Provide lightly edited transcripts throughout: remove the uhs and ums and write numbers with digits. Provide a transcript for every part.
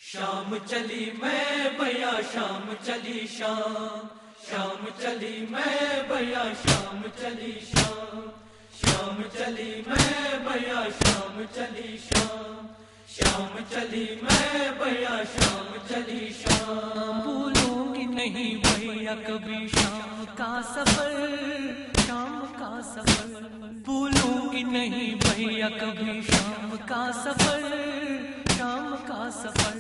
شام چلی میں بیا شام چلی شام، شام چلی میں بیا شام چلی شام، شام چلی میں بیا شام چلی شام، شام چلی میں بیا شام چلی شام۔ بھولوں گی نہیں بھیا کبھی شام کا سفر، شام کا سفر بھولوں گی نہیں بھیا کبھی شام کا سفر، شام کا سفر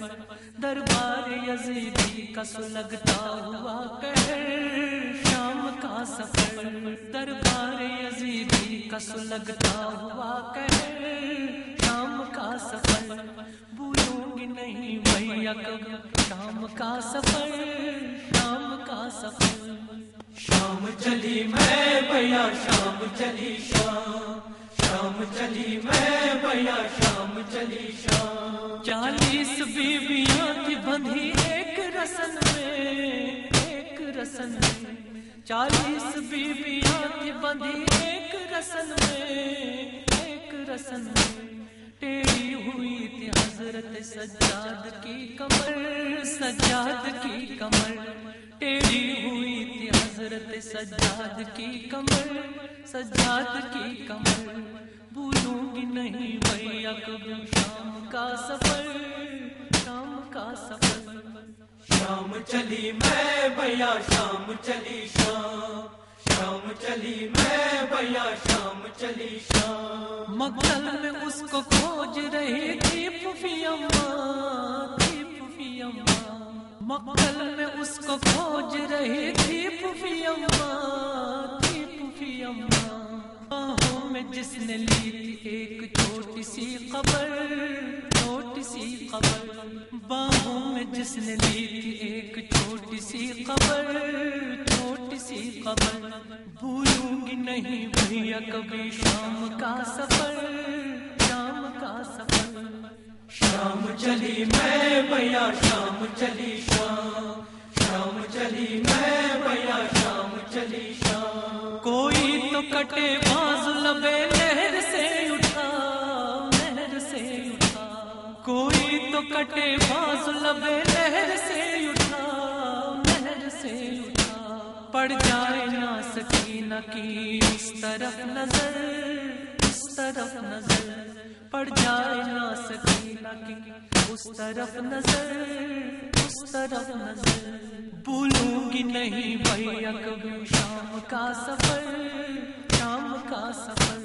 دربار یزیدی کا سلگتا ہوا قہر، شام کا سفر دربار یزیدی کا سلگتا ہوا قہر، شام کا سفر بھولوں گی نہیں بھیا کبھی شام کا سفر، شام کا سفر۔ شام چلی میں بیا شام چلی شام، شام چلی میں بیا شام چلی شام۔ 40 بیویاں تھی بندھی ایک رسن میں، ایک رسن میں 40 بیویاں تھی بندھی ایک رسن میں، ایک رسن میں ٹیڑھی ہوئی تھی حضرت سجاد کی کمر، سجاد کی کمر ٹیڑھی ہوئی تھی حضرت سجاد کی کمر، سجاد کی کمر بھولوں گی نہیں بھیا کبھی شام کا سفر، شام کا سفر۔ شام چلی میں بیا شام چلی شام، شام چلی میں بیا شام چلی شام۔ مقتل میں اس کو کھوج رہی تھی پھوپھی اماں، تھی پھوپھی اماں مقتل میں اس کو کھوج رہی تھی پھوپھی اماں، تھی پھوپھی اماں باہوں میں جس نے لی تھی ایک چھوٹی سی قبر، چھوٹی سی قبر باہوں میں جس نے لی تھی ایک چھوٹی سی قبر، چھوٹی سی قبر بھولوں گی نہیں بھیا کبھی شام کا سفر، شام کا سفر۔ شام چلی میں بیا شام چلی شام، شام چلی میں بیا شام چلی شام۔ کوئی تو کٹے باز لبے نہر سے اٹھا، نہر سے اٹھا کوئی تو کٹے باز لبے نہر سے اٹھا، نہر سے اٹھا پڑ جائے نا سکینہ کی اس طرف نظر، اس طرف نظر پڑ جائے نا سکینہ کی اس طرف نظر، اس طرف نظر بھولوں گی نہیں بھیا کبھی شام کا سفر، شام کا سفر۔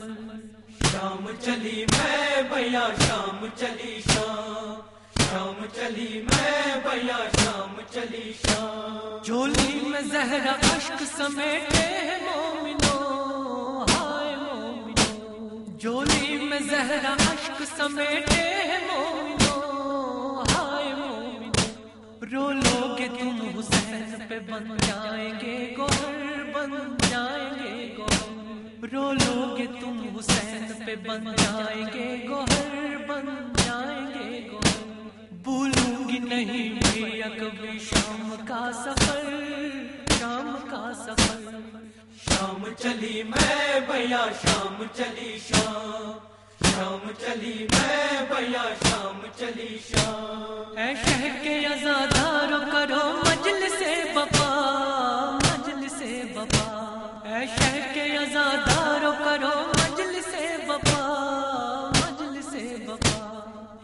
شام چلی میں بیا شام چلی شام، شام چلی میں بیا شام چلی شام۔ جھولی میں زہر اشک سمیٹے ہیں مومنوں، ہائے مومنوں جھولی میں زہر اشک سمیٹے ہیں مومنوں، ہائے مومنوں رو لو گے تم حسین پہ بن جائیں گے گوہر، بن جائیں گے گوہر رو لو گے تم حسین پہ بن جائیں گے گوہر، بن جائیں گے گوہر بھولوں گی نہیں بھیا کبھی شام کا سفر، شام کا سفر۔ شام چلی میں بیا شام چلی شام، شام چلی میں بیا شام چلی شام۔ اے شہر کے عزادارو کرو مجلس وفا، مجلس وفا اے شہر کے عزادارو کرو مجلس وفا، مجلس وفا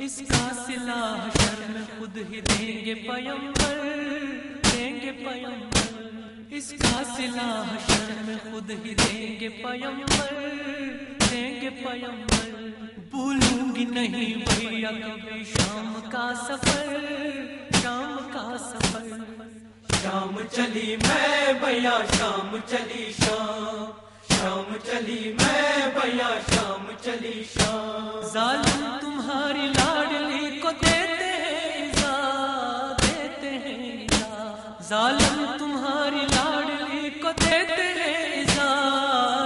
اس کا صلہ شرم خود ہی دیں گے پیمبر، دیں گے پیمبر اس کا صلہ شرم خود ہی دیں گے پیمبر، دیں گے پیمبر بھولوں گی نہیں بھیا کبھی شام کا سفر، شام کا سفر۔ شام چلی میں بیا شام چلی شام، شام چلی میں بیا شام چلی شام۔ ظالم تمہاری لاڈلی کو دیتے ہیں ایزا، دیتے ہیں ایزا ظالم تمہاری لاڈلی کو دیتے ہیں ایزا،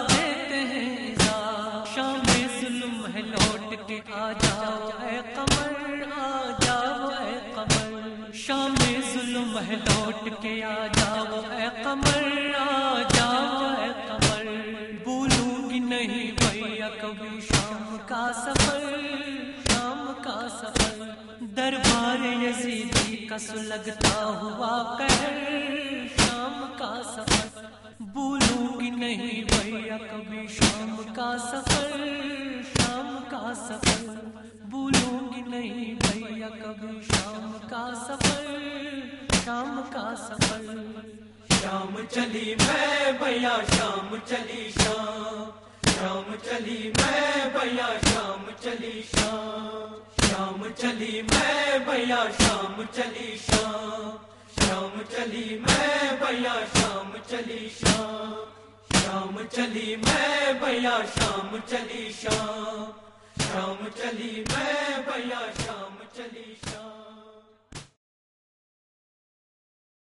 دیتے ہیں ایزا شام ظلم ہے لوٹ کے آ جاؤ اے قمر، آ جاؤ اے قمر شام ظلم ہے لوٹ کے آ جاؤ اے قمر، آ جاؤ اے قمر بھولوں گی نہیں بھیا کبھی شام کا سفر، شام کا سفر۔ دربار یزیدی کا سلگتا ہوا قہر، شام کا سفر بھولوں گی نہیں بھیا کبھی، شام کا سفر، شام کا سفر بھولوں گی نہیں بھیا کبھی، شام کا سفر، شام کا سفر۔ شام چلی میں بھیا شام چلی شام، شام چلی میں بھیا شام چلی شام، شام چلی میں بھیا شام چلی شام، شام چلی میں بھیا شام چلی شام، شام چلی میں بھیا شام چلی شام، شام چلی میں بھیا شام چلی شام۔